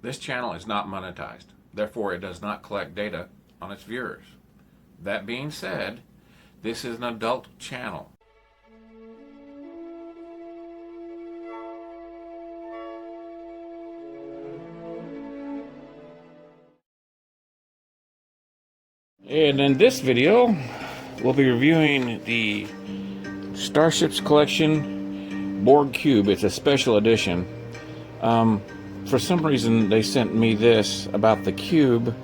This channel is not monetized, therefore it does not collect data on its viewers. That being said, this is an adult channel. And in this video, we'll be reviewing the Starships Collection Borg Cube. It's a special edition. For some reason, they sent me this about the cube,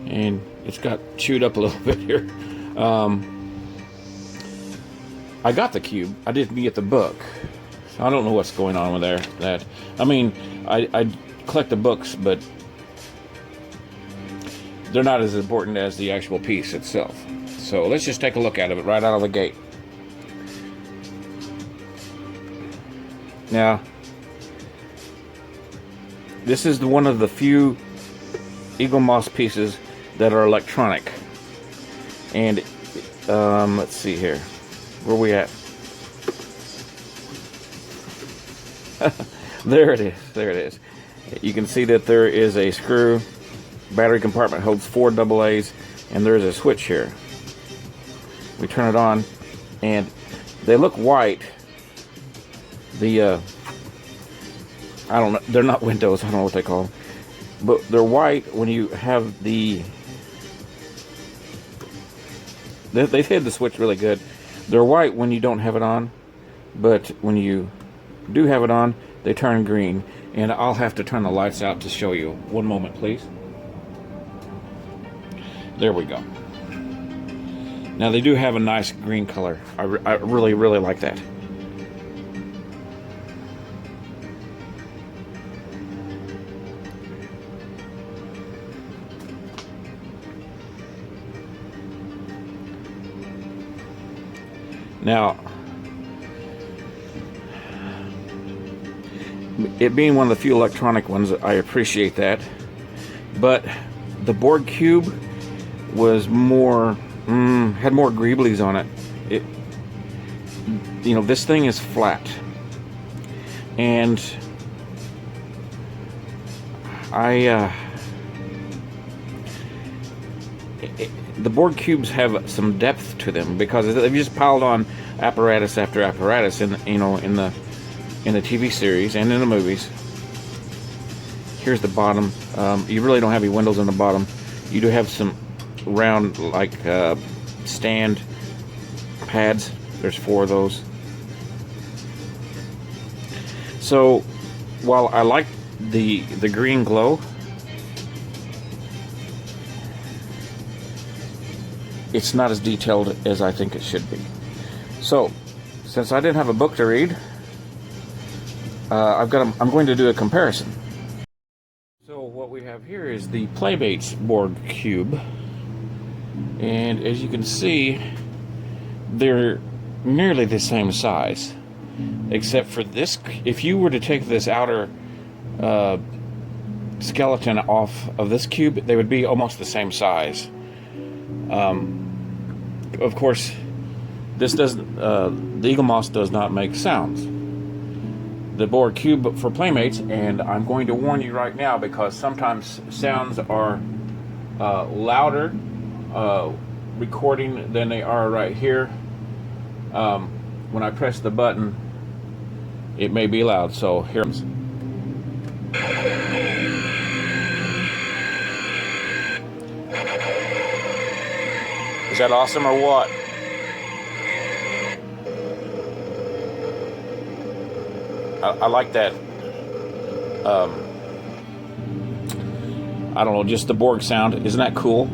and it's got chewed up a little bit here. I got the cube. I didn't get the book. So I don't know what's going on with that. I mean, I collect the books, but they're not as important as the actual piece itself. So let's just take a look at it right out of the gate. Now, this is one of the few Eaglemoss pieces that are electronic. And let's see here. Where are we at? There it is. There it is. You can see that there is a screw. Battery compartment holds 4 AA's, and there's a switch here. We turn it on, and they look white. I don't know, they're not windows, I don't know what they call them, but they're white when you have they hid the switch really good. They're white when you don't have it on, but when you do have it on, they turn green. And I'll have to turn the lights out to show you. One moment, please. There we go. Now they do have a nice green color. I really like that. Now, it being one of the few electronic ones, I appreciate that. But the Borg Cube was more, had more greeblies on it. You know, this thing is flat. And the Borg cubes have some depth to them because they've just piled on apparatus after apparatus in the TV series and in the movies. Here's the bottom. You really don't have any windows on the bottom. You do have some round stand pads. There's 4 of those. So while I like the green glow, it's not as detailed as I think it should be. So, since I didn't have a book to read, I'm going to do a comparison. So what we have here is the Playmates Borg Cube, and as you can see, they're nearly the same size, except for this. If you were to take this outer skeleton off of this cube, they would be almost the same size. Of course, this doesn't. The Eaglemoss does not make sounds. The Borg Cube for Playmates, and I'm going to warn you right now because sometimes sounds are louder recording than they are right here. When I press the button, it may be loud. So here. Is that awesome or what? I like that. I don't know, just the Borg sound. Isn't that cool?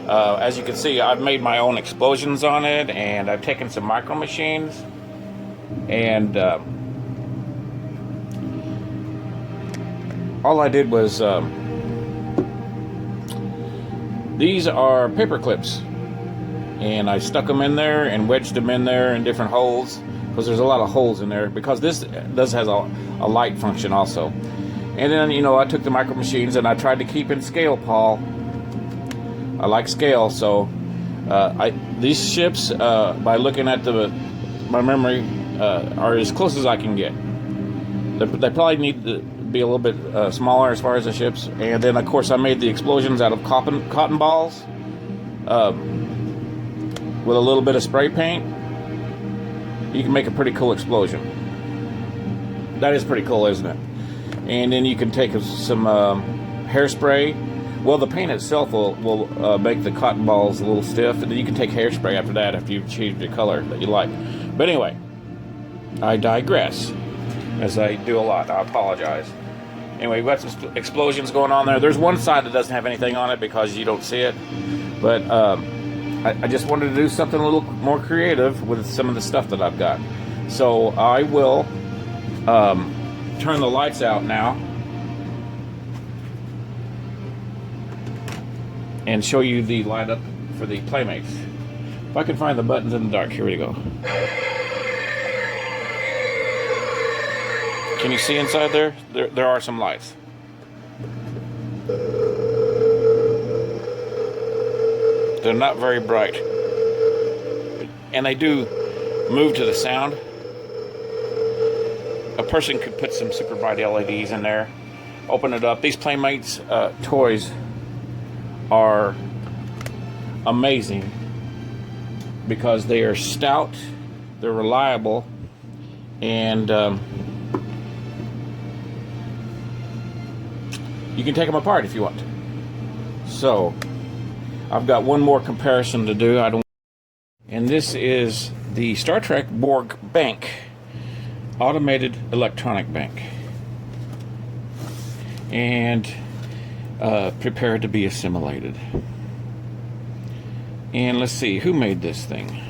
As you can see, I've made my own explosions on it, and I've taken some micro machines, and all I did was these are paper clips, and I stuck them in there and wedged them in there in different holes because there's a lot of holes in there because this does has a light function also. And then, you know, I took the micro machines and I tried to keep in scale, Paul. I like scale, so these ships, by looking at my memory, are as close as I can get. They probably need to be a little bit smaller as far as the ships. And then, of course, I made the explosions out of cotton balls with a little bit of spray paint. You can make a pretty cool explosion. That is pretty cool, isn't it? And then you can take some hairspray. Well, the paint itself will make the cotton balls a little stiff, and then you can take hairspray after that if you've achieved your color that you like. But anyway, I digress, as I do a lot. I apologize. Anyway, we've got some explosions going on there. There's one side that doesn't have anything on it because you don't see it. But I just wanted to do something a little more creative with some of the stuff that I've got. So I will turn the lights out now and show you the light up for the Playmates. If I can find the buttons in the dark, here we go. Can you see inside there? There are some lights. They're not very bright. And they do move to the sound. A person could put some super bright LEDs in there, open it up. These Playmates toys are amazing because they are stout, they're reliable, and you can take them apart if you want. So I've got one more comparison to do. And this is the Star Trek Borg bank, automated electronic bank, and prepared to be assimilated. And let's see, who made this thing?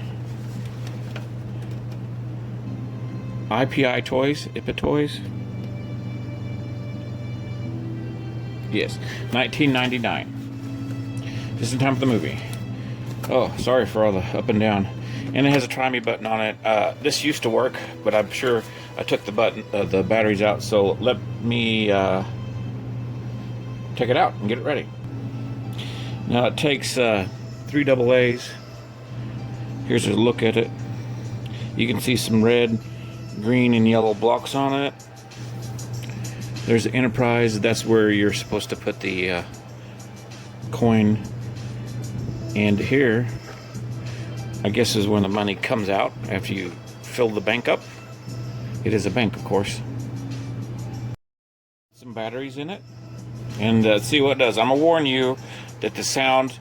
IPI Toys, IPA Toys. Yes, 1999. Just in time for the movie. Oh, sorry for all the up and down. And it has a try me button on it. This used to work, but I'm sure I took the batteries out. So let me take it out and get it ready. Now it takes 3 AA's. Here's a look at it. You can see some red, green, and yellow blocks on it. There's the Enterprise. That's where you're supposed to put the coin. And here, I guess, is when the money comes out after you fill the bank up. It is a bank, of course. Some batteries in it. And see what it does. I'm going to warn you that the sound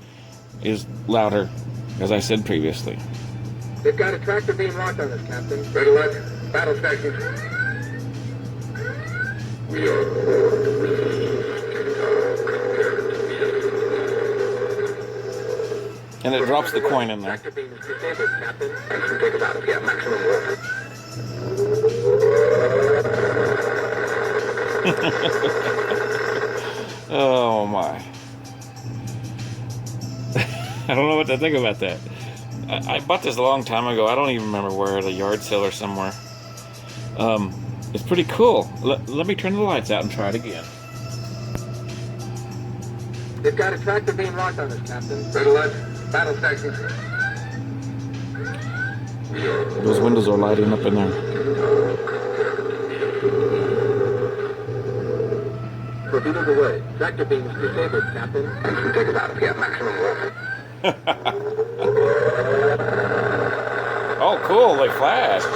is louder, as I said previously. They've got a tractor beam locked on this, Captain. Red alert. Battle station. We are... And it drops the coin in there. Oh my. I don't know what to think about that. I bought this a long time ago. I don't even remember where, at a yard sale or somewhere. It's pretty cool. Let me turn the lights out and try it again. They've got a tractor beam locked on this, Captain. Red alert. Battle station. Those windows are lighting up in there. Torpedoes away. Tractor beam is disabled, Captain. And take it out if you have maximum load. Oh, cool. They flashed.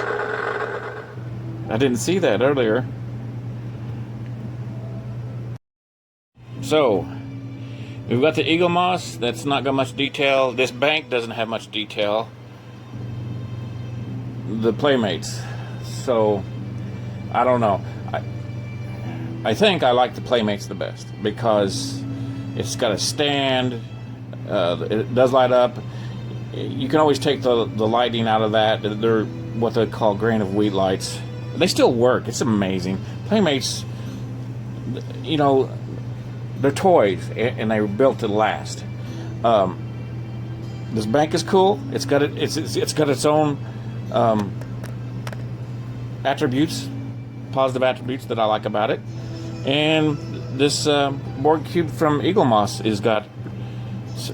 I didn't see that earlier. So, we've got the Eaglemoss. That's not got much detail. This bank doesn't have much detail. The Playmates. So, I don't know. I think I like the Playmates the best because it's got a stand. It does light up. You can always take the lighting out of that. They're what they call grain of wheat lights. They still work. It's amazing. Playmates, you know, they're toys, and they were built to last. This bank is cool. It's got its own attributes, positive attributes that I like about it. And this Borg cube from Eaglemoss has got,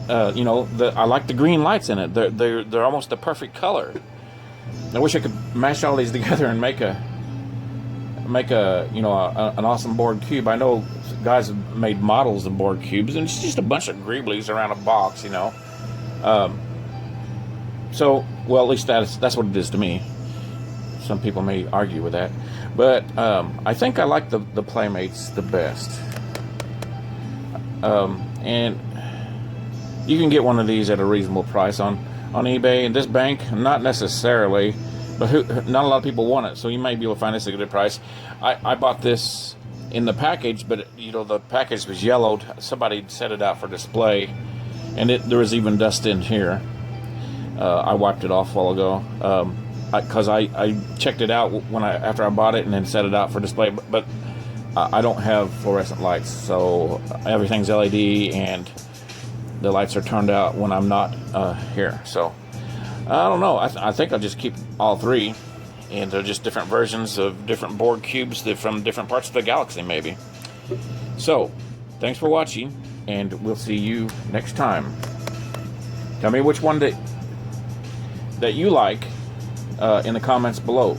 I like the green lights in it. They're almost the perfect color. I wish I could mash all these together and make make an awesome Borg cube. I know guys have made models of Borg cubes, and it's just a bunch of greeblies around a box, So, well, at least that's what it is to me. Some people may argue with that, but I think I like the Playmates the best. And you can get one of these at a reasonable price on eBay. And this bank, not necessarily, but not a lot of people want it, so you may be able to find this at a good price. I bought this in the package, but the package was yellowed. Somebody set it out for display, and there was even dust in here. I wiped it off a while ago because I checked it out after I bought it and then set it out for display. But I don't have fluorescent lights, so everything's LED, and the lights are turned out when I'm not here. So I don't know. I think I'll just keep all three, and they're just different versions of different Borg cubes from different parts of the galaxy, maybe. So thanks for watching, and we'll see you next time. Tell me which one that you like in the comments below.